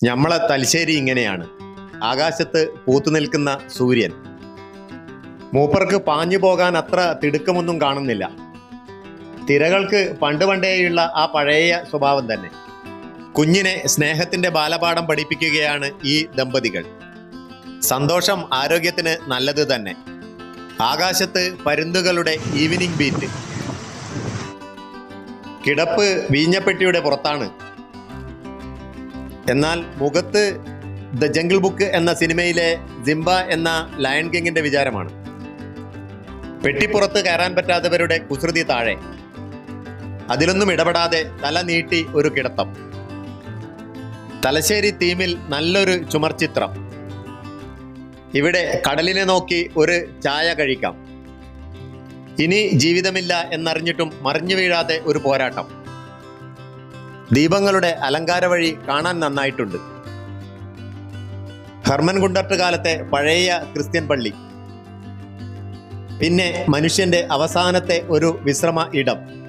ഞമ്മളെ തലശ്ശേരി ഇങ്ങനെയാണ്. ആകാശത്ത് പൂത്തുനിൽക്കുന്ന സൂര്യൻ. മൂപ്പർക്ക് പാഞ്ഞു പോകാൻ അത്ര തിടുക്കമൊന്നും കാണുന്നില്ല. തിരകൾക്ക് പണ്ട് പണ്ടേയുള്ള ആ പഴയ സ്വഭാവം തന്നെ. കുഞ്ഞിനെ സ്നേഹത്തിന്റെ ബാലപാഠം പഠിപ്പിക്കുകയാണ് ഈ ദമ്പതികൾ. സന്തോഷം ആരോഗ്യത്തിന് നല്ലത് തന്നെ. ആകാശത്ത് പരുന്തുകളുടെ ഈവനിങ് ബീറ്റ്. കിടപ്പ് വീഞ്ഞപ്പെട്ടിയുടെ പുറത്താണ്. എന്നാൽ മുഖത്ത് ദ ജംഗിൾ ബുക്ക് എന്ന സിനിമയിലെ സിംബ എന്ന ലയൺ കിങ്ങിന്റെ വിചാരമാണ്. പെട്ടിപ്പുറത്ത് കയറാൻ പറ്റാത്തവരുടെ കുസൃതി താഴെ. അതിലൊന്നും ഇടപെടാതെ തല നീട്ടി ഒരു കിടത്തം. തലശ്ശേരി തീമിൽ നല്ലൊരു ചുമർചിത്രം. ഇവിടെ കടലിനെ നോക്കി ഒരു ചായ കഴിക്കാം. ഇനി ജീവിതമില്ല എന്നറിഞ്ഞിട്ടും മറിഞ്ഞു വീഴാതെ ഒരു പോരാട്ടം. ദീപങ്ങളുടെ അലങ്കാര വഴി കാണാൻ നന്നായിട്ടുണ്ട്. ഹെർമൻ ഗുണ്ടർട്ട് കാലത്തെ പഴയ ക്രിസ്ത്യൻ പള്ളി. പിന്നെ മനുഷ്യന്റെ അവസാനത്തെ ഒരു വിശ്രമ ഇടം.